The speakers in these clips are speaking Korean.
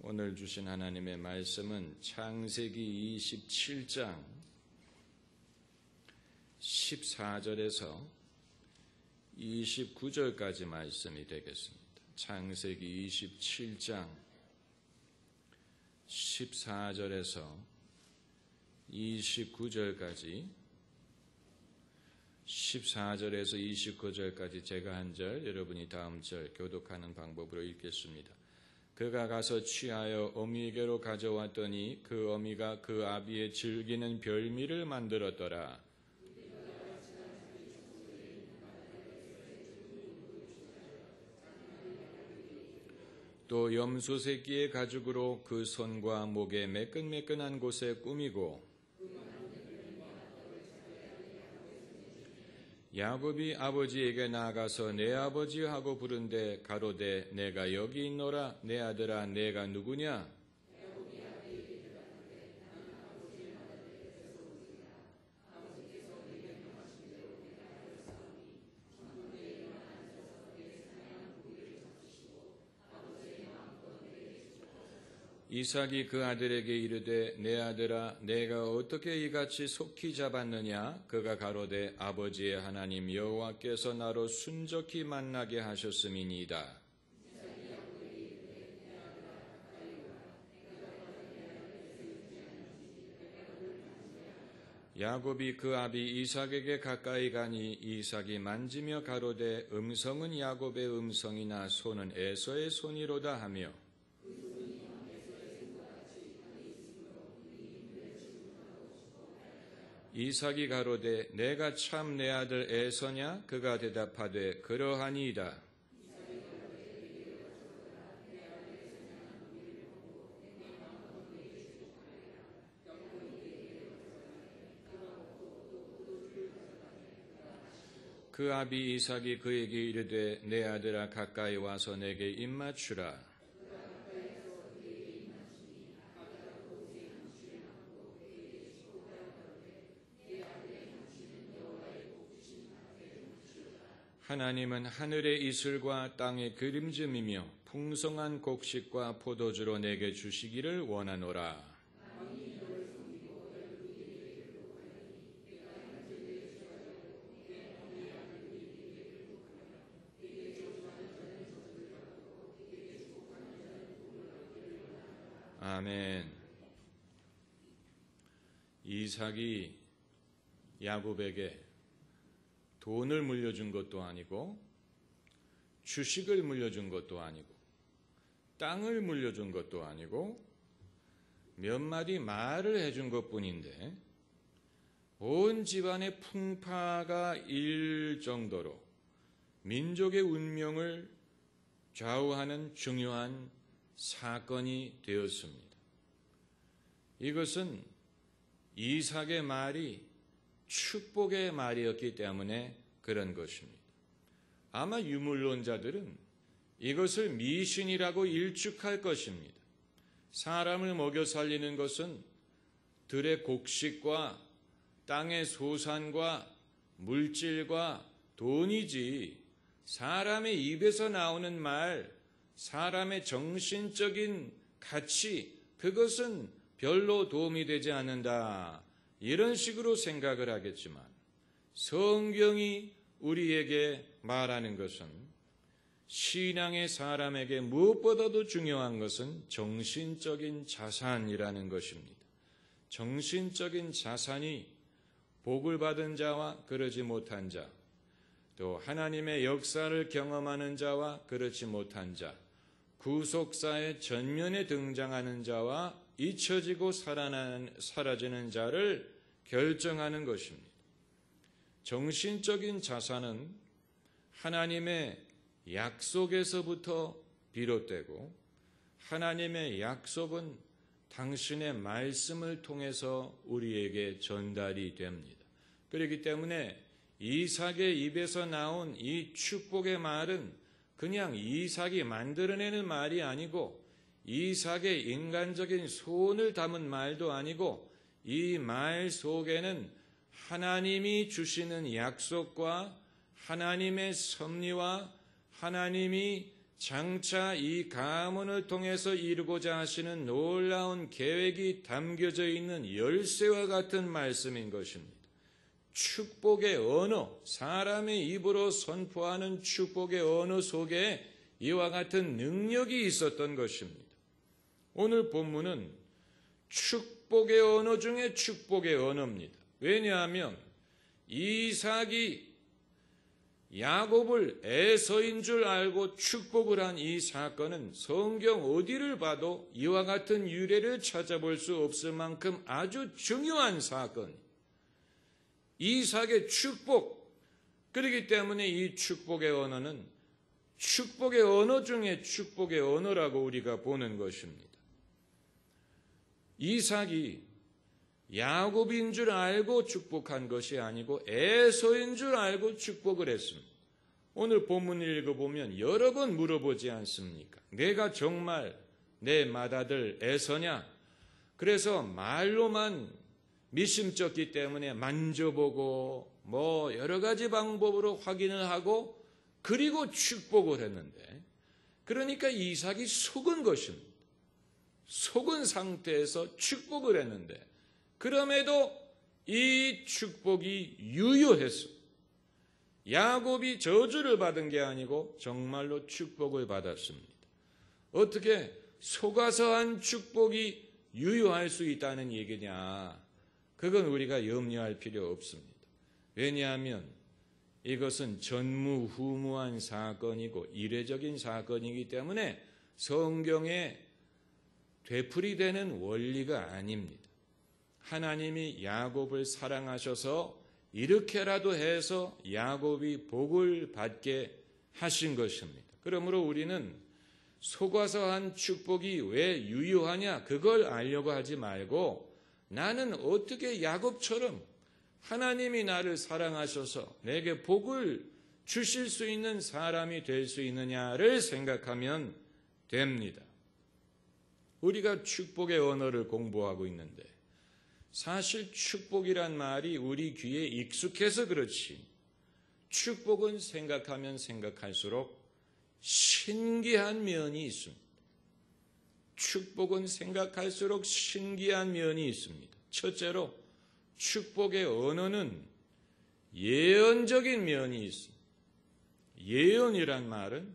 오늘 주신 하나님의 말씀은 창세기 27장 14절에서 29절까지 말씀이 되겠습니다. 창세기 27장 14절에서 29절까지 14절에서 29절까지 제가 한 절, 여러분이 다음 절 교독하는 방법으로 읽겠습니다. 그가 가서 취하여 어미에게로 가져왔더니 그 어미가 그 아비의 즐기는 별미를 만들었더라. 또 염소 새끼의 가죽으로 그 손과 목에 매끈매끈한 곳에 꾸미고 야곱이 아버지에게 나아가서 내 아버지 하고 부른데 가로되 내가 여기 있노라. 내 아들아 내가 누구냐? 이삭이 그 아들에게 이르되 내 아들아 내가 어떻게 이같이 속히 잡았느냐? 그가 가로되 아버지의 하나님 여호와께서 나로 순적히 만나게 하셨음이니이다. 야곱이 그 아비 이삭에게 가까이 가니 이삭이 만지며 가로되 음성은 야곱의 음성이나 손은 에서의 손이로다 하며 이삭이 가로되 내가 참 내 아들 에서냐? 그가 대답하되 그러하니이다. 그 아비 이삭이 그에게 이르되 내 아들아 가까이 와서 내게 입맞추라. 하나님은 하늘의 이슬과 땅의 그림짐이며 풍성한 곡식과 포도주로 내게 주시기를 원하노라. 아멘. 이삭이 야곱에게 돈을 물려준 것도 아니고 주식을 물려준 것도 아니고 땅을 물려준 것도 아니고 몇 마디 말을 해준 것뿐인데 온 집안의 풍파가 일 정도로 민족의 운명을 좌우하는 중요한 사건이 되었습니다. 이것은 이삭의 말이 축복의 말이었기 때문에 그런 것입니다. 아마 유물론자들은 이것을 미신이라고 일축할 것입니다. 사람을 먹여 살리는 것은 들의 곡식과 땅의 소산과 물질과 돈이지 사람의 입에서 나오는 말, 사람의 정신적인 가치, 그것은 별로 도움이 되지 않는다. 이런 식으로 생각을 하겠지만 성경이 우리에게 말하는 것은 신앙의 사람에게 무엇보다도 중요한 것은 정신적인 자산이라는 것입니다. 정신적인 자산이 복을 받은 자와 그러지 못한 자, 또 하나님의 역사를 경험하는 자와 그렇지 못한 자, 구속사의 전면에 등장하는 자와 잊혀지고 사라지는 자를 결정하는 것입니다. 정신적인 자산은 하나님의 약속에서부터 비롯되고 하나님의 약속은 당신의 말씀을 통해서 우리에게 전달이 됩니다. 그렇기 때문에 이삭의 입에서 나온 이 축복의 말은 그냥 이삭이 만들어내는 말이 아니고 이삭의 인간적인 소원을 담은 말도 아니고 이 말 속에는 하나님이 주시는 약속과 하나님의 섭리와 하나님이 장차 이 가문을 통해서 이루고자 하시는 놀라운 계획이 담겨져 있는 열쇠와 같은 말씀인 것입니다. 축복의 언어, 사람의 입으로 선포하는 축복의 언어 속에 이와 같은 능력이 있었던 것입니다. 오늘 본문은 축복의 언어 중에 축복의 언어입니다. 왜냐하면 이삭이 야곱을 에서인 줄 알고 축복을 한 이 사건은 성경 어디를 봐도 이와 같은 유래를 찾아볼 수 없을 만큼 아주 중요한 사건. 이삭의 축복. 그렇기 때문에 이 축복의 언어는 축복의 언어 중에 축복의 언어라고 우리가 보는 것입니다. 이삭이 야곱인 줄 알고 축복한 것이 아니고 에서인 줄 알고 축복을 했습니다. 오늘 본문을 읽어보면 여러 번 물어보지 않습니까? 내가 정말 내 맏아들 에서냐? 그래서 말로만 미심쩍기 때문에 만져보고 여러 가지 방법으로 확인을 하고 그리고 축복을 했는데, 그러니까 이삭이 속은 것입니다. 속은 상태에서 축복을 했는데 그럼에도 이 축복이 유효했습니다. 야곱이 저주를 받은 게 아니고 정말로 축복을 받았습니다. 어떻게 속아서 한 축복이 유효할 수 있다는 얘기냐? 그건 우리가 염려할 필요 없습니다. 왜냐하면 이것은 전무후무한 사건이고 이례적인 사건이기 때문에 성경에 되풀이되는 원리가 아닙니다. 하나님이 야곱을 사랑하셔서 이렇게라도 해서 야곱이 복을 받게 하신 것입니다. 그러므로 우리는 속아서 한 축복이 왜 유효하냐 그걸 알려고 하지 말고 나는 어떻게 야곱처럼 하나님이 나를 사랑하셔서 내게 복을 주실 수 있는 사람이 될 수 있느냐를 생각하면 됩니다. 우리가 축복의 언어를 공부하고 있는데 사실 축복이란 말이 우리 귀에 익숙해서 그렇지 축복은 생각하면 생각할수록 신기한 면이 있습니다. 축복은 생각할수록 신기한 면이 있습니다. 첫째로 축복의 언어는 예언적인 면이 있습니다. 예언이란 말은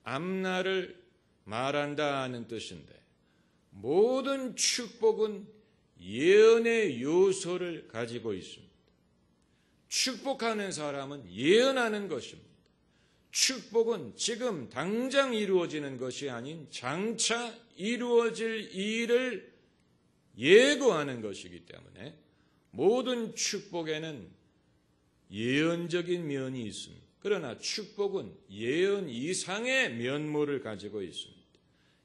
앞날을 말한다 하는 뜻인데 모든 축복은 예언의 요소를 가지고 있습니다. 축복하는 사람은 예언하는 것입니다. 축복은 지금 당장 이루어지는 것이 아닌 장차 이루어질 일을 예고하는 것이기 때문에 모든 축복에는 예언적인 면이 있습니다. 그러나 축복은 예언 이상의 면모를 가지고 있습니다.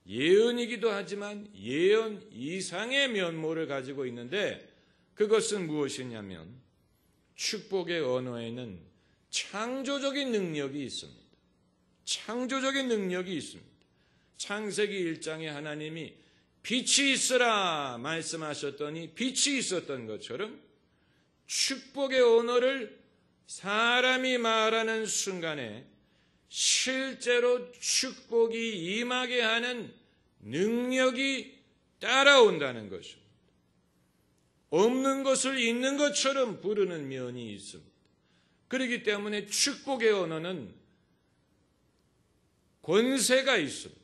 예언이기도 하지만 예언 이상의 면모를 가지고 있는데 그것은 무엇이냐면 축복의 언어에는 창조적인 능력이 있습니다. 창조적인 능력이 있습니다. 창세기 1장에 하나님이 빛이 있으라 말씀하셨더니 빛이 있었던 것처럼 축복의 언어를 사람이 말하는 순간에 실제로 축복이 임하게 하는 능력이 따라온다는 것입니다. 없는 것을 있는 것처럼 부르는 면이 있습니다. 그렇기 때문에 축복의 언어는 권세가 있습니다.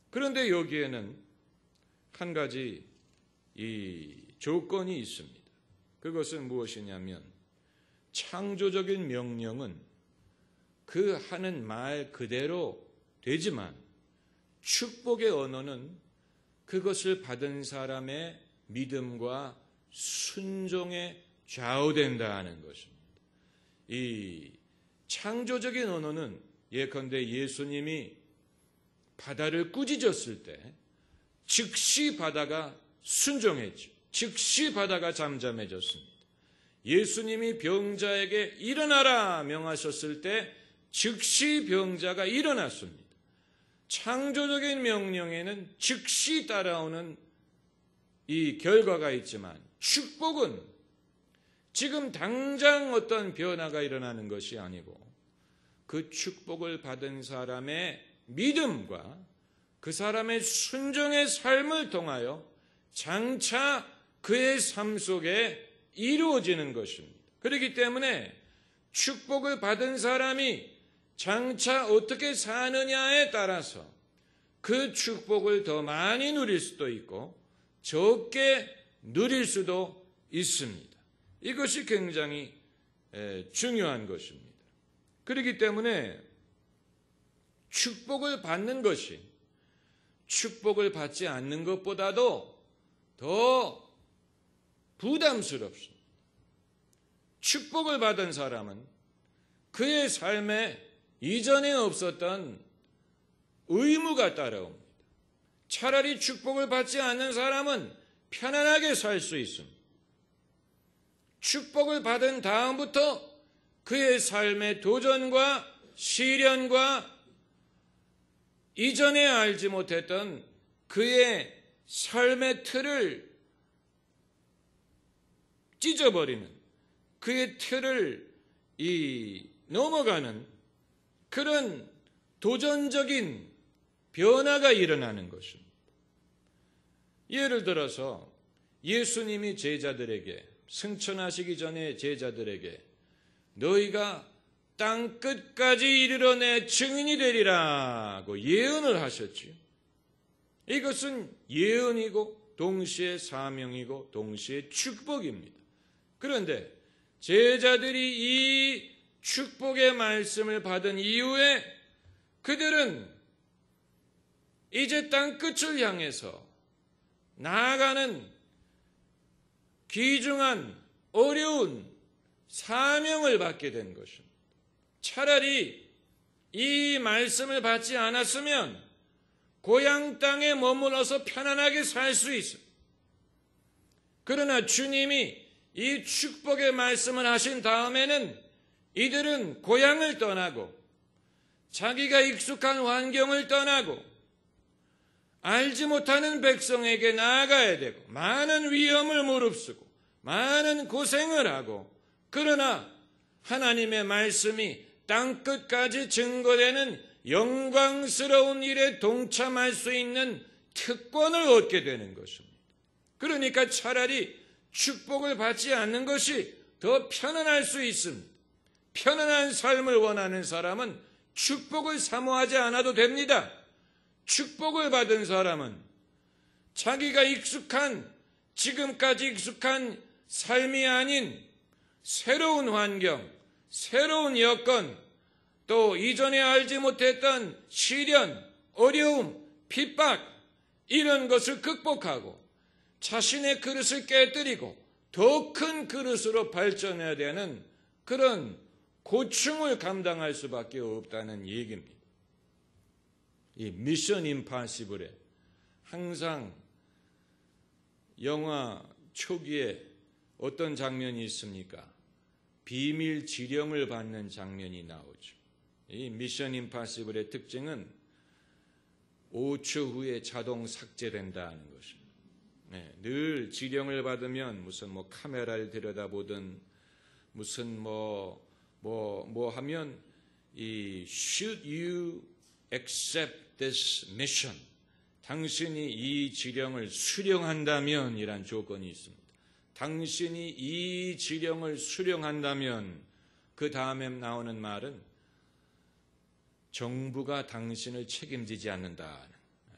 그런데 여기에는 한 가지 이 조건이 있습니다. 그것은 무엇이냐면 창조적인 명령은 그 하는 말 그대로 되지만 축복의 언어는 그것을 받은 사람의 믿음과 순종에 좌우된다 하는 것입니다. 이 창조적인 언어는 예컨대 예수님이 바다를 꾸짖었을 때 즉시 바다가 순종했죠. 즉시 바다가 잠잠해졌습니다. 예수님이 병자에게 일어나라 명하셨을 때 즉시 병자가 일어났습니다. 창조적인 명령에는 즉시 따라오는 이 결과가 있지만 축복은 지금 당장 어떤 변화가 일어나는 것이 아니고 그 축복을 받은 사람의 믿음과 그 사람의 순종의 삶을 통하여 장차 그의 삶 속에 이루어지는 것입니다. 그렇기 때문에 축복을 받은 사람이 장차 어떻게 사느냐에 따라서 그 축복을 더 많이 누릴 수도 있고 적게 누릴 수도 있습니다. 이것이 굉장히 중요한 것입니다. 그렇기 때문에 축복을 받는 것이 축복을 받지 않는 것보다도 더 부담스럽습니다. 축복을 받은 사람은 그의 삶에 이전에 없었던 의무가 따라옵니다. 차라리 축복을 받지 않는 사람은 편안하게 살 수 있습니다. 축복을 받은 다음부터 그의 삶의 도전과 시련과 이전에 알지 못했던 그의 삶의 틀을 찢어버리는, 그의 틀을 넘어가는 그런 도전적인 변화가 일어나는 것입니다. 예를 들어서 예수님이 제자들에게, 승천하시기 전에 제자들에게 너희가 땅 끝까지 이르러 내 증인이 되리라고 예언을 하셨지요. 이것은 예언이고 동시에 사명이고 동시에 축복입니다. 그런데 제자들이 이 축복의 말씀을 받은 이후에 그들은 이제 땅 끝을 향해서 나아가는 귀중한 어려운 사명을 받게 된 것입니다. 차라리 이 말씀을 받지 않았으면 고향 땅에 머물러서 편안하게 살 수 있어요. 그러나 주님이 이 축복의 말씀을 하신 다음에는 이들은 고향을 떠나고 자기가 익숙한 환경을 떠나고 알지 못하는 백성에게 나아가야 되고 많은 위험을 무릅쓰고 많은 고생을 하고 그러나 하나님의 말씀이 땅끝까지 증거되는 영광스러운 일에 동참할 수 있는 특권을 얻게 되는 것입니다. 그러니까 차라리 축복을 받지 않는 것이 더 편안할 수 있습니다. 편안한 삶을 원하는 사람은 축복을 사모하지 않아도 됩니다. 축복을 받은 사람은 자기가 지금까지 익숙한 삶이 아닌 새로운 환경, 새로운 여건, 또 이전에 알지 못했던 시련, 어려움, 핍박 이런 것을 극복하고 자신의 그릇을 깨뜨리고 더 큰 그릇으로 발전해야 되는 그런 고충을 감당할 수밖에 없다는 얘기입니다. 이 미션 임파서블에 항상 영화 초기에 어떤 장면이 있습니까? 비밀 지령을 받는 장면이 나오죠. 이 미션 임파서블의 특징은 5초 후에 자동 삭제된다는 것입니다. 늘 지령을 받으면 무슨 카메라를 들여다보든 무슨 하면 should you accept this mission? 당신이 이 지령을 수령한다면 이란 조건이 있습니다. 당신이 이 지령을 수령한다면 그 다음에 나오는 말은 정부가 당신을 책임지지 않는다.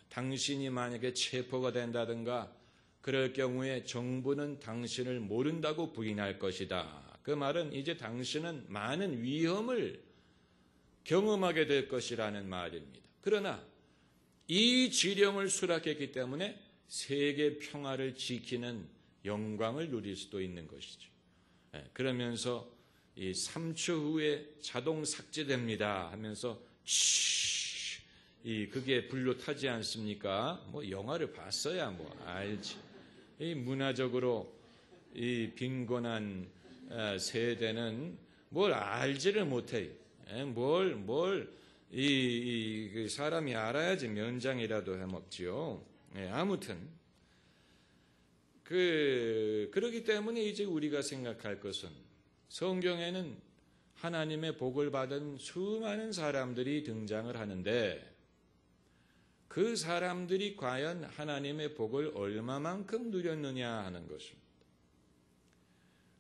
당신이 만약에 체포가 된다든가 그럴 경우에 정부는 당신을 모른다고 부인할 것이다. 그 말은 이제 당신은 많은 위험을 경험하게 될 것이라는 말입니다. 그러나 이 지령을 수락했기 때문에 세계 평화를 지키는 영광을 누릴 수도 있는 것이죠. 그러면서 이 3초 후에 자동 삭제됩니다 하면서 그게 불로 타지 않습니까? 영화를 봤어야 알지. 이 문화적으로 이 빈곤한 세대는 뭘 알지를 못해요. 그 사람이 알아야지 면장이라도 해먹지요. 아무튼 그러기 때문에 이제 우리가 생각할 것은 성경에는 하나님의 복을 받은 수많은 사람들이 등장을 하는데 그 사람들이 과연 하나님의 복을 얼마만큼 누렸느냐 하는 것입니다.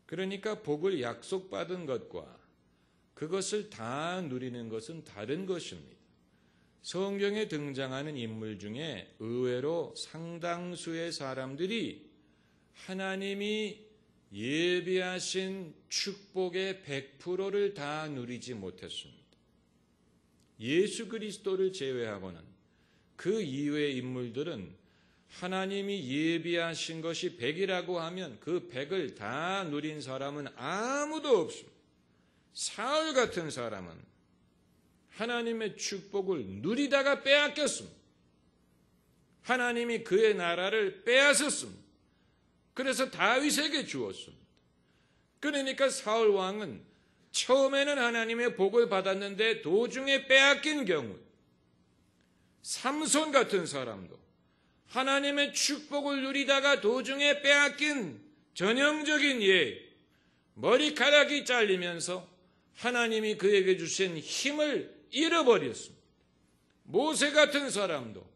그러니까 복을 약속받은 것과 그것을 다 누리는 것은 다른 것입니다. 성경에 등장하는 인물 중에 의외로 상당수의 사람들이 하나님이 예비하신 축복의 100%를 다 누리지 못했습니다. 예수 그리스도를 제외하고는 그 이외의 인물들은 하나님이 예비하신 것이 100이라고 하면 그 100을 다 누린 사람은 아무도 없습니다. 사울 같은 사람은 하나님의 축복을 누리다가 빼앗겼습니다. 하나님이 그의 나라를 빼앗았습니다. 그래서 다윗에게 주었습니다. 그러니까 사울 왕은 처음에는 하나님의 복을 받았는데 도중에 빼앗긴 경우, 삼손 같은 사람도 하나님의 축복을 누리다가 도중에 빼앗긴 전형적인 예, 머리카락이 잘리면서 하나님이 그에게 주신 힘을 잃어버렸습니다. 모세 같은 사람도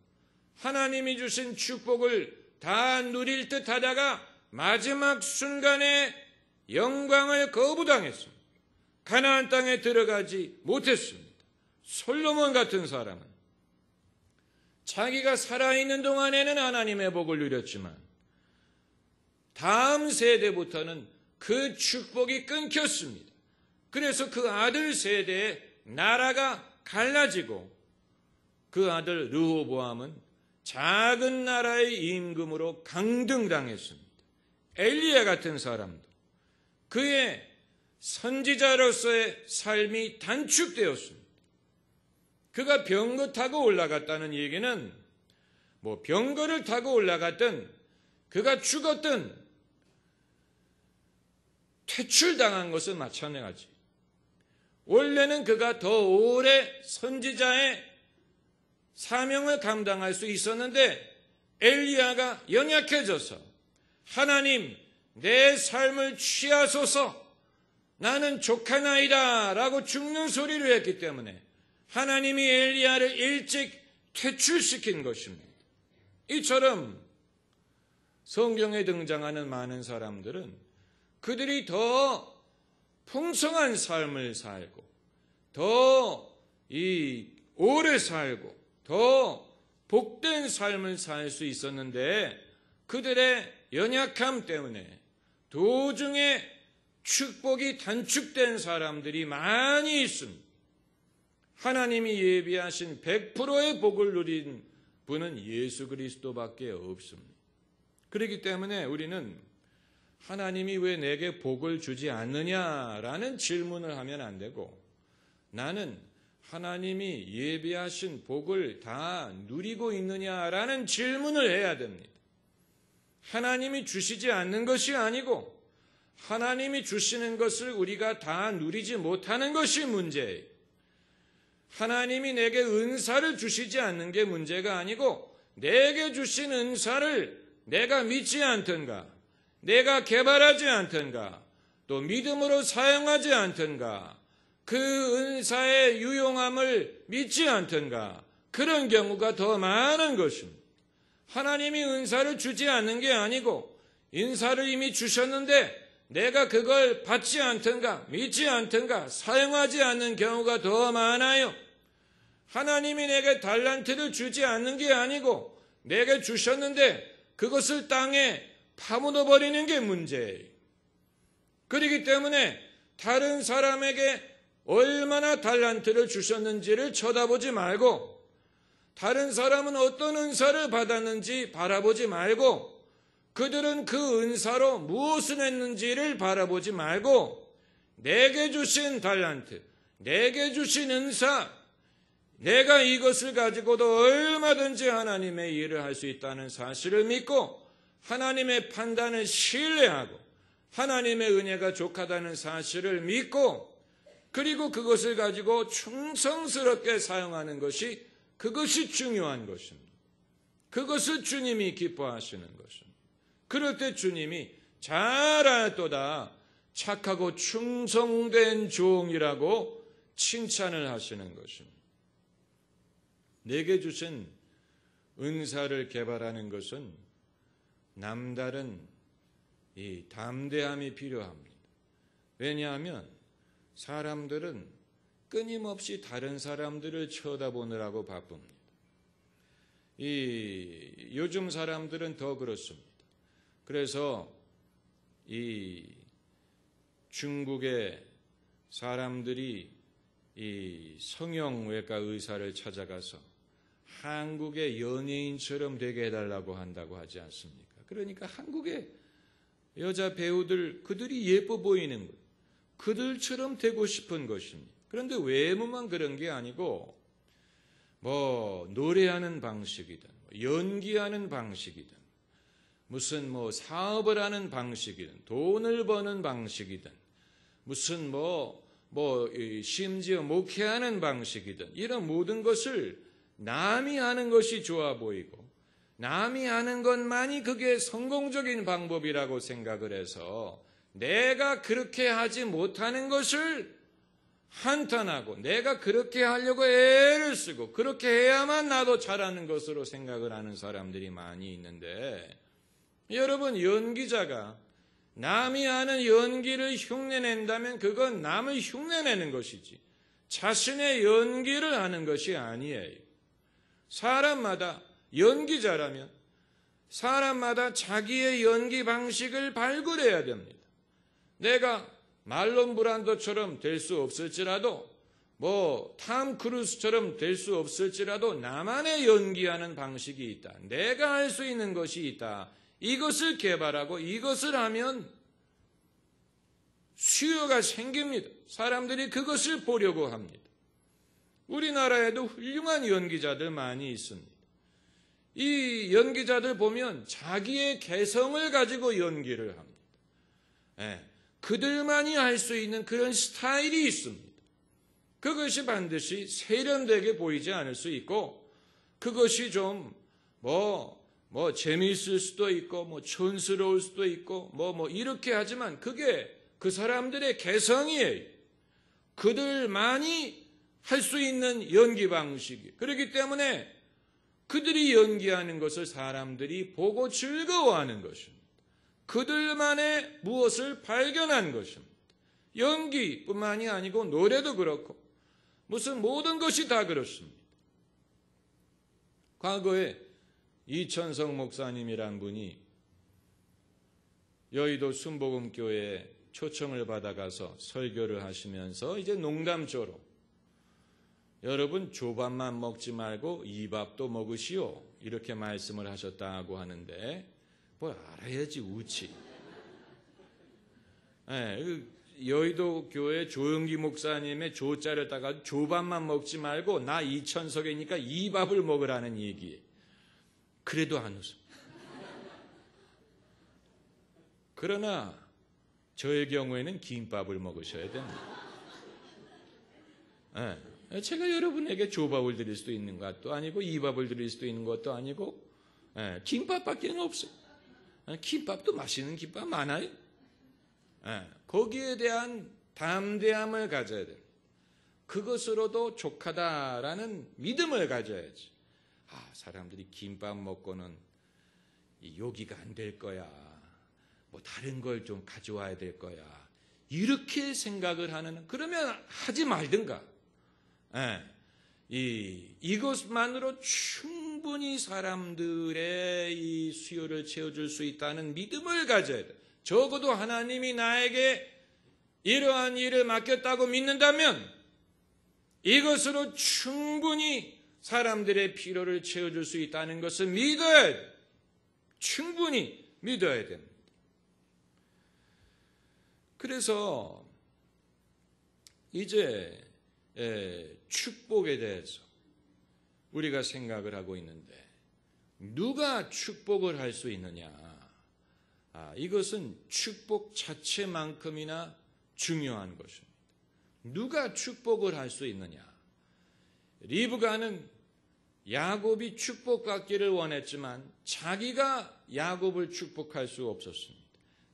하나님이 주신 축복을 다 누릴 듯 하다가 마지막 순간에 영광을 거부당했습니다. 가나안 땅에 들어가지 못했습니다. 솔로몬 같은 사람은 자기가 살아있는 동안에는 하나님의 복을 누렸지만 다음 세대부터는 그 축복이 끊겼습니다. 그래서 그 아들 세대에 나라가 갈라지고 그 아들 르호보암은 작은 나라의 임금으로 강등당했습니다. 엘리야 같은 사람도 그의 선지자로서의 삶이 단축되었습니다. 그가 병거 타고 올라갔다는 얘기는 병거를 타고 올라갔든 그가 죽었든 퇴출당한 것은 마찬가지. 원래는 그가 더 오래 선지자의 사명을 감당할 수 있었는데 엘리야가 연약해져서 하나님 내 삶을 취하소서 나는 족하나이다 라고 죽는 소리를 했기 때문에 하나님이 엘리야를 일찍 퇴출시킨 것입니다. 이처럼 성경에 등장하는 많은 사람들은 그들이 더 풍성한 삶을 살고 더 오래 살고 더 복된 삶을 살 수 있었는데 그들의 연약함 때문에 도중에 축복이 단축된 사람들이 많이 있습니다. 하나님이 예비하신 100%의 복을 누린 분은 예수 그리스도밖에 없습니다. 그렇기 때문에 우리는 하나님이 왜 내게 복을 주지 않느냐라는 질문을 하면 안 되고 나는 하나님이 예비하신 복을 다 누리고 있느냐라는 질문을 해야 됩니다. 하나님이 주시지 않는 것이 아니고 하나님이 주시는 것을 우리가 다 누리지 못하는 것이 문제예요. 하나님이 내게 은사를 주시지 않는 게 문제가 아니고 내게 주신 은사를 내가 믿지 않던가 내가 개발하지 않던가 또 믿음으로 사용하지 않던가 그 은사의 유용함을 믿지 않던가 그런 경우가 더 많은 것입니다. 하나님이 은사를 주지 않는 게 아니고 은사를 이미 주셨는데 내가 그걸 받지 않던가 믿지 않던가 사용하지 않는 경우가 더 많아요. 하나님이 내게 달란트를 주지 않는 게 아니고 내게 주셨는데 그것을 땅에 파묻어 버리는 게 문제예요. 그렇기 때문에 다른 사람에게 얼마나 달란트를 주셨는지를 쳐다보지 말고 다른 사람은 어떤 은사를 받았는지 바라보지 말고 그들은 그 은사로 무엇을 했는지를 바라보지 말고 내게 주신 달란트, 내게 주신 은사, 내가 이것을 가지고도 얼마든지 하나님의 일을 할 수 있다는 사실을 믿고 하나님의 판단을 신뢰하고 하나님의 은혜가 족하다는 사실을 믿고 그리고 그것을 가지고 충성스럽게 사용하는 것이 그것이 중요한 것입니다. 그것을 주님이 기뻐하시는 것입니다. 그럴 때 주님이 잘하였도다 착하고 충성된 종이라고 칭찬을 하시는 것입니다. 내게 주신 은사를 개발하는 것은 남다른 이 담대함이 필요합니다. 왜냐하면 사람들은 끊임없이 다른 사람들을 쳐다보느라고 바쁩니다. 요즘 사람들은 더 그렇습니다. 그래서 이 중국의 사람들이 이 성형외과 의사를 찾아가서 한국의 연예인처럼 되게 해달라고 한다고 하지 않습니까? 그러니까 한국의 여자 배우들, 그들이 예뻐 보이는 것, 그들처럼 되고 싶은 것입니다. 그런데 외모만 그런 게 아니고 뭐 노래하는 방식이든 연기하는 방식이든 무슨 뭐 사업을 하는 방식이든 돈을 버는 방식이든 무슨 심지어 목회하는 방식이든 이런 모든 것을 남이 하는 것이 좋아 보이고 남이 하는 것만이 그게 성공적인 방법이라고 생각을 해서 내가 그렇게 하지 못하는 것을 한탄하고 내가 그렇게 하려고 애를 쓰고 그렇게 해야만 나도 잘하는 것으로 생각을 하는 사람들이 많이 있는데, 여러분, 연기자가 남이 하는 연기를 흉내낸다면 그건 남을 흉내내는 것이지 자신의 연기를 하는 것이 아니에요. 사람마다 연기자라면 사람마다 자기의 연기 방식을 발굴해야 됩니다. 내가 말론 브란도처럼 될 수 없을지라도 탐 크루스처럼 될 수 없을지라도 나만의 연기하는 방식이 있다. 내가 할 수 있는 것이 있다. 이것을 개발하고 이것을 하면 수요가 생깁니다. 사람들이 그것을 보려고 합니다. 우리나라에도 훌륭한 연기자들 많이 있습니다. 이 연기자들 보면 자기의 개성을 가지고 연기를 합니다. 그들만이 할 수 있는 그런 스타일이 있습니다. 그것이 반드시 세련되게 보이지 않을 수 있고 그것이 좀 재미있을 수도 있고 촌스러울 수도 있고 이렇게 하지만 그게 그 사람들의 개성이에요. 그들만이 할 수 있는 연기 방식이. 그렇기 때문에 그들이 연기하는 것을 사람들이 보고 즐거워하는 것입니다. 그들만의 무엇을 발견한 것입니다. 연기뿐만이 아니고 노래도 그렇고 무슨 모든 것이 다 그렇습니다. 과거에 이천성 목사님이란 분이 여의도 순복음교회에 초청을 받아가서 설교를 하시면서 이제 농담조로 여러분 조밥만 먹지 말고 이 밥도 먹으시오 이렇게 말씀을 하셨다고 하는데 뭘 알아야지 우치. 여의도 교회 조영기 목사님의 조자를 따가 조밥만 먹지 말고 나 이천석이니까 이 밥을 먹으라는 얘기예요. 그래도 안 웃어. 그러나 저의 경우에는 김밥을 먹으셔야 됩니다. 제가 여러분에게 조밥을 드릴 수도 있는 것도 아니고 이 밥을 드릴 수도 있는 것도 아니고 김밥밖에 없어요. 김밥도 맛있는 김밥 많아요. 거기에 대한 담대함을 가져야 돼요. 그것으로도 족하다라는 믿음을 가져야지. 사람들이 김밥 먹고는 요기가 안 될 거야. 다른 걸 좀 가져와야 될 거야. 이렇게 생각을 하는, 그러면 하지 말든가. 이것만으로 충분히 사람들의 이 수요를 채워줄 수 있다는 믿음을 가져야 돼. 적어도 하나님이 나에게 이러한 일을 맡겼다고 믿는다면 이것으로 충분히 사람들의 필요를 채워줄 수 있다는 것을 믿어야 돼. 충분히 믿어야 됩니다. 그래서 이제 축복에 대해서 우리가 생각을 하고 있는데 누가 축복을 할 수 있느냐? 이것은 축복 자체만큼이나 중요한 것입니다. 누가 축복을 할 수 있느냐? 리브가는 야곱이 축복받기를 원했지만 자기가 야곱을 축복할 수 없었습니다.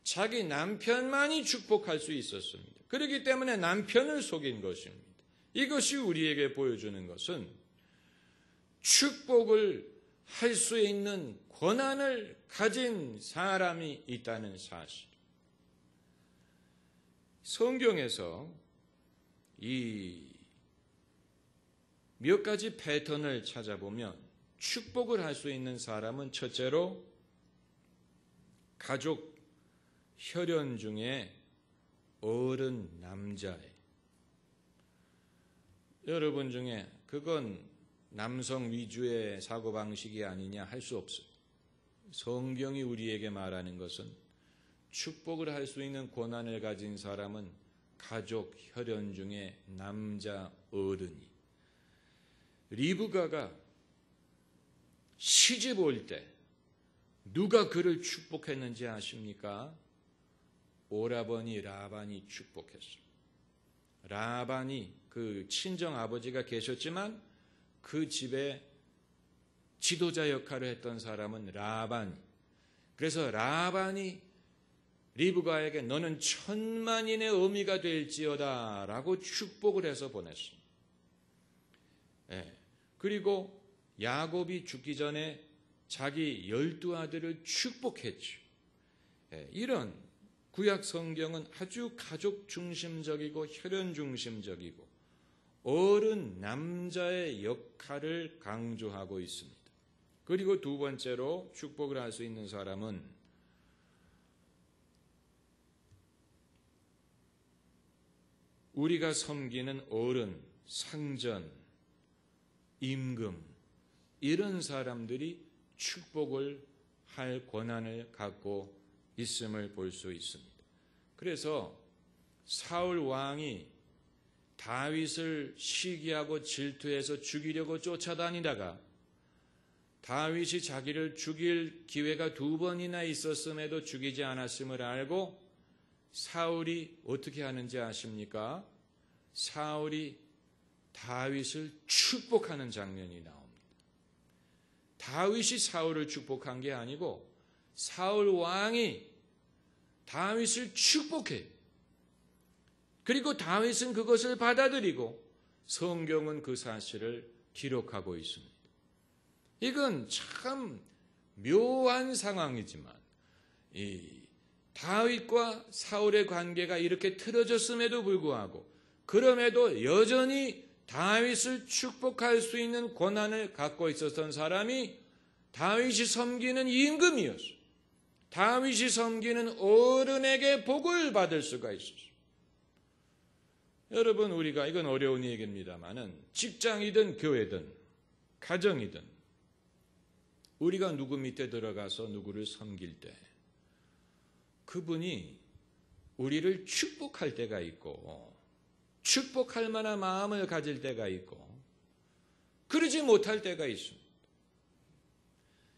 자기 남편만이 축복할 수 있었습니다. 그렇기 때문에 남편을 속인 것입니다. 이것이 우리에게 보여주는 것은 축복을 할 수 있는 권한을 가진 사람이 있다는 사실. 성경에서 이 몇 가지 패턴을 찾아보면 축복을 할 수 있는 사람은 첫째로 가족 혈연 중에 어른 남자예요. 여러분 중에 그건 남성 위주의 사고방식이 아니냐 할 수 없어요. 성경이 우리에게 말하는 것은 축복을 할 수 있는 권한을 가진 사람은 가족 혈연 중에 남자 어른이. 리브가가 시집 올 때 누가 그를 축복했는지 아십니까? 오라버니 라반이 축복했어요. 라반이 그 친정 아버지가 계셨지만 그 집에 지도자 역할을 했던 사람은 라반이. 그래서 라반이 리브가에게 너는 천만인의 어미가 될지어다 라고 축복을 해서 보냈습니다. 그리고 야곱이 죽기 전에 자기 12아들을 축복했죠. 이런 구약 성경은 아주 가족 중심적이고 혈연 중심적이고 어른 남자의 역할을 강조하고 있습니다. 그리고 두 번째로 축복을 할 수 있는 사람은 우리가 섬기는 어른, 상전, 임금 이런 사람들이 축복을 할 권한을 갖고 있음을 볼 수 있습니다. 그래서 사울 왕이 다윗을 시기하고 질투해서 죽이려고 쫓아다니다가 다윗이 자기를 죽일 기회가 2번이나 있었음에도 죽이지 않았음을 알고 사울이 어떻게 하는지 아십니까? 사울이 다윗을 축복하는 장면이 나옵니다. 다윗이 사울을 축복한 게 아니고 사울 왕이 다윗을 축복해요. 그리고 다윗은 그것을 받아들이고 성경은 그 사실을 기록하고 있습니다. 이건 참 묘한 상황이지만 이 다윗과 사울의 관계가 이렇게 틀어졌음에도 불구하고 그럼에도 여전히 다윗을 축복할 수 있는 권한을 갖고 있었던 사람이 다윗이 섬기는 임금이었어요. 다윗이 섬기는 어른에게 복을 받을 수가 있었어요. 여러분, 우리가 이건 어려운 얘기입니다만은 직장이든 교회든 가정이든 우리가 누구 밑에 들어가서 누구를 섬길 때 그분이 우리를 축복할 때가 있고 축복할 만한 마음을 가질 때가 있고 그러지 못할 때가 있습니다.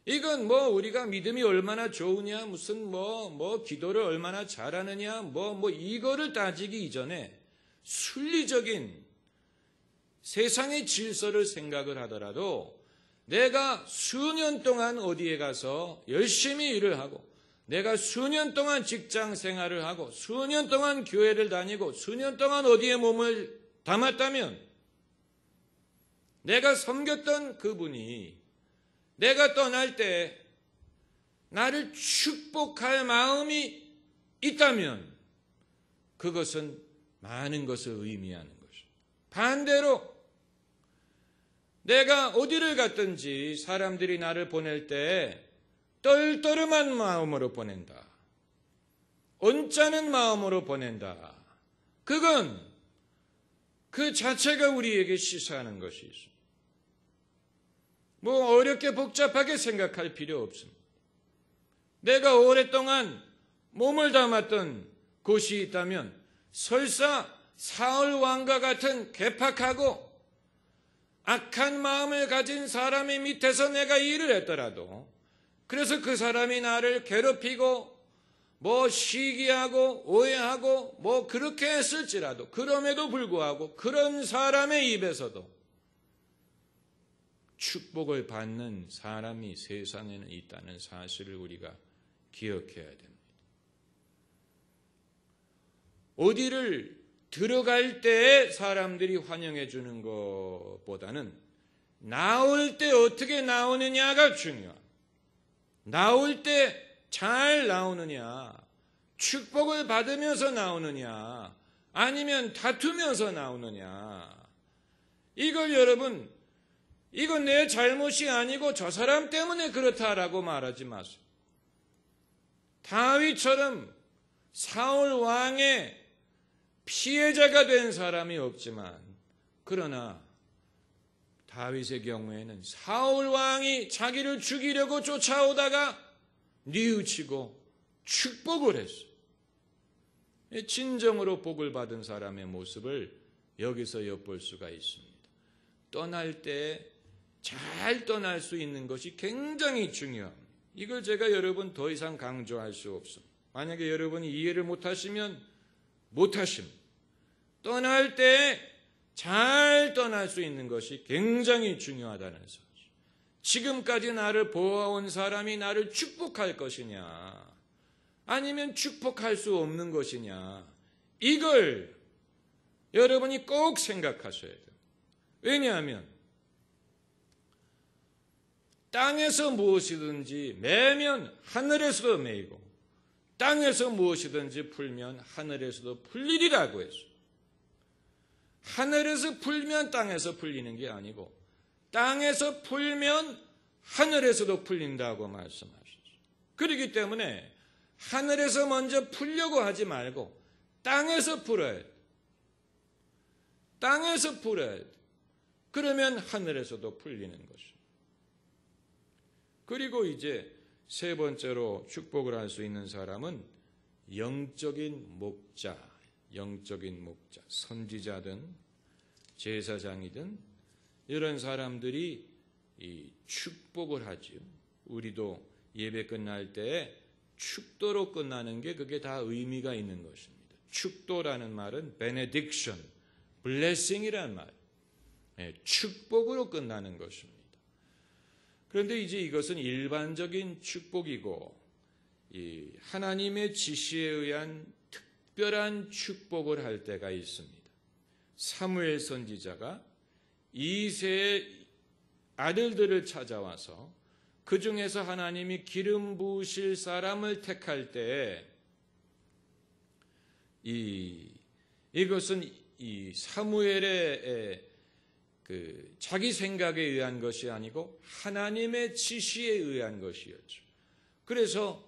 이건 우리가 믿음이 얼마나 좋으냐, 무슨 기도를 얼마나 잘하느냐, 이거를 따지기 이전에 순리적인 세상의 질서를 생각을 하더라도 내가 수년 동안 어디에 가서 열심히 일을 하고 내가 수년 동안 직장 생활을 하고 수년 동안 교회를 다니고 수년 동안 어디에 몸을 담았다면 내가 섬겼던 그분이 내가 떠날 때 나를 축복할 마음이 있다면 그것은 많은 것을 의미하는 것이죠. 반대로 내가 어디를 갔든지 사람들이 나를 보낼 때 떨떠름한 마음으로 보낸다. 언짢은 마음으로 보낸다. 그건 그 자체가 우리에게 시사하는 것이 있습니다. 어렵게 복잡하게 생각할 필요 없습니다. 내가 오랫동안 몸을 담았던 곳이 있다면 설사 사울 왕과 같은 괴팍하고 악한 마음을 가진 사람의 밑에서 내가 일을 했더라도 그래서 그 사람이 나를 괴롭히고 시기하고 오해하고 그렇게 했을지라도 그럼에도 불구하고 그런 사람의 입에서도 축복을 받는 사람이 세상에는 있다는 사실을 우리가 기억해야 됩니다. 어디를 들어갈 때 사람들이 환영해 주는 것보다는 나올 때 어떻게 나오느냐가 중요합니다. 나올 때 잘 나오느냐, 축복을 받으면서 나오느냐, 아니면 다투면서 나오느냐. 이걸 여러분, 이건 내 잘못이 아니고 저 사람 때문에 그렇다라고 말하지 마세요. 다윗처럼 사울 왕의 피해자가 된 사람이 없지만, 그러나 다윗의 경우에는 사울 왕이 자기를 죽이려고 쫓아오다가 뉘우치고 축복을 했어요. 진정으로 복을 받은 사람의 모습을 여기서 엿볼 수가 있습니다. 떠날 때 잘 떠날 수 있는 것이 굉장히 중요합니다. 이걸 제가 여러분 더 이상 강조할 수 없습니다. 만약에 여러분이 이해를 못하시면 못하십니다. 떠날 때 잘 떠날 수 있는 것이 굉장히 중요하다는 사실. 지금까지 나를 보아온 사람이 나를 축복할 것이냐, 아니면 축복할 수 없는 것이냐, 이걸 여러분이 꼭 생각하셔야 돼요. 왜냐하면 땅에서 무엇이든지 매면 하늘에서도 매이고, 땅에서 무엇이든지 풀면 하늘에서도 풀리리라고 했어요. 하늘에서 풀면 땅에서 풀리는 게 아니고, 땅에서 풀면 하늘에서도 풀린다고 말씀하셨어요. 그렇기 때문에 하늘에서 먼저 풀려고 하지 말고 땅에서 풀어야 돼. 땅에서 풀어야 돼. 그러면 하늘에서도 풀리는 것입니다. 그리고 이제 세 번째로 축복을 할 수 있는 사람은 영적인 목자, 선지자든 제사장이든 이런 사람들이 이 축복을 하지요. 우리도 예배 끝날 때 축도로 끝나는 게 그게 다 의미가 있는 것입니다. 축도라는 말은 benediction, blessing이라는 말, 축복으로 끝나는 것입니다. 그런데 이제 이것은 일반적인 축복이고, 이 하나님의 지시에 의한 특별한 축복을 할 때가 있습니다. 사무엘 선지자가 이새의 아들들을 찾아와서 그 중에서 하나님이 기름 부으실 사람을 택할 때, 이것은 이 사무엘의 그 자기 생각에 의한 것이 아니고 하나님의 지시에 의한 것이었죠. 그래서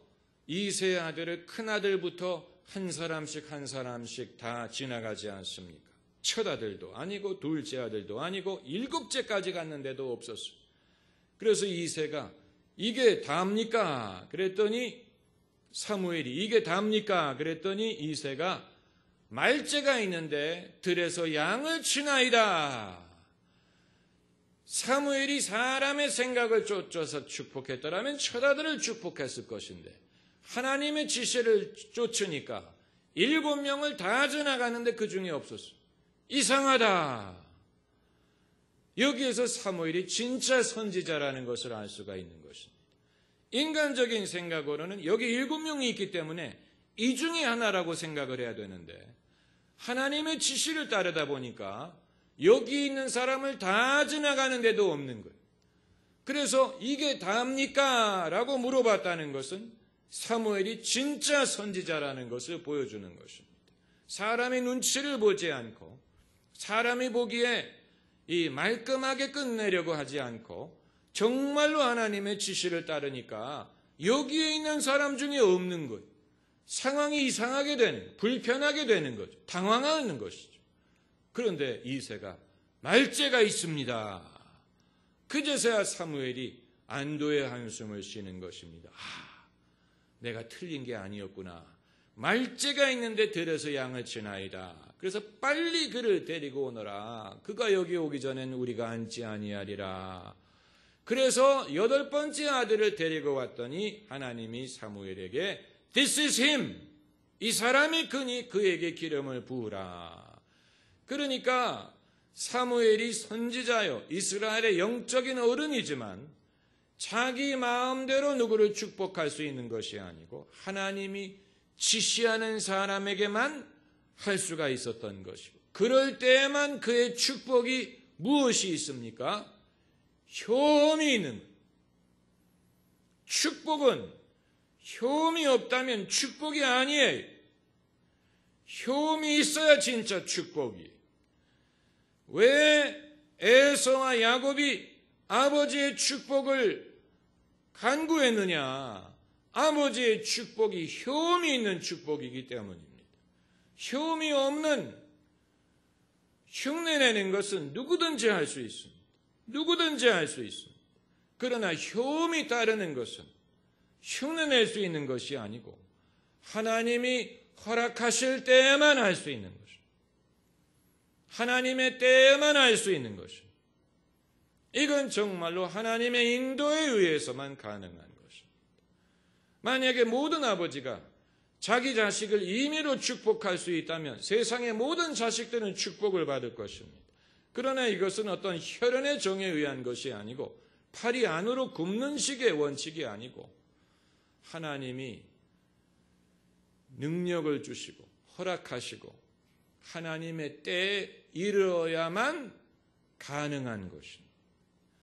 이새의 아들을 큰 아들부터 한 사람씩 다 지나가지 않습니까? 첫 아들도 아니고 둘째 아들도 아니고 일곱째까지 갔는데도 없었어요. 그래서 이새가 이게 답니까? 그랬더니 사무엘이 이게 답니까? 그랬더니 이새가 말째가 있는데 들에서 양을 치나이다. 사무엘이 사람의 생각을 쫓아서 축복했더라면 첫 아들을 축복했을 것인데, 하나님의 지시를 쫓으니까 7명을 다 지나가는데 그 중에 없었어요. 이상하다. 여기에서 사무엘이 진짜 선지자라는 것을 알 수가 있는 것입니다. 인간적인 생각으로는 여기 7명이 있기 때문에 이 중에 하나라고 생각을 해야 되는데, 하나님의 지시를 따르다 보니까 여기 있는 사람을 다 지나가는데도 없는 거예요. 그래서 이게 답니까? 라고 물어봤다는 것은 사무엘이 진짜 선지자라는 것을 보여주는 것입니다. 사람의 눈치를 보지 않고, 사람이 보기에 이 말끔하게 끝내려고 하지 않고 정말로 하나님의 지시를 따르니까 여기에 있는 사람 중에 없는 거예요. 상황이 이상하게 되는, 불편하게 되는 거죠. 당황하는 것이죠. 그런데 이새가 말째가 있습니다. 그제서야 사무엘이 안도의 한숨을 쉬는 것입니다. 내가 틀린 게 아니었구나. 말째가 있는데 들에서 양을 치나이다. 그래서 빨리 그를 데리고 오너라. 그가 여기 오기 전엔 우리가 앉지 아니하리라. 그래서 8번째 아들을 데리고 왔더니 하나님이 사무엘에게 This is him. 이 사람이 그니 그에게 기름을 부으라. 그러니까 사무엘이 선지자요, 이스라엘의 영적인 어른이지만 자기 마음대로 누구를 축복할 수 있는 것이 아니고 하나님이 지시하는 사람에게만 할 수가 있었던 것이고, 그럴 때에만 그의 축복이 무엇이 있습니까? 효험이 있는 거예요. 축복은 효험이 없다면 축복이 아니에요. 효험이 있어야 진짜 축복이. 왜 에서와 야곱이 아버지의 축복을 간구했느냐? 아버지의 축복이 효험이 있는 축복이기 때문입니다. 효험이 없는 흉내내는 것은 누구든지 할 수 있습니다. 누구든지 할 수 있습니다. 그러나 효험이 따르는 것은 흉내낼 수 있는 것이 아니고 하나님이 허락하실 때에만 할 수 있는 것입니다. 하나님의 때에만 할 수 있는 것입니다. 이건 정말로 하나님의 인도에 의해서만 가능한 것입니다. 만약에 모든 아버지가 자기 자식을 임의로 축복할 수 있다면 세상의 모든 자식들은 축복을 받을 것입니다. 그러나 이것은 어떤 혈연의 정에 의한 것이 아니고 팔이 안으로 굽는 식의 원칙이 아니고 하나님이 능력을 주시고 허락하시고 하나님의 때에 이르러야만 가능한 것입니다.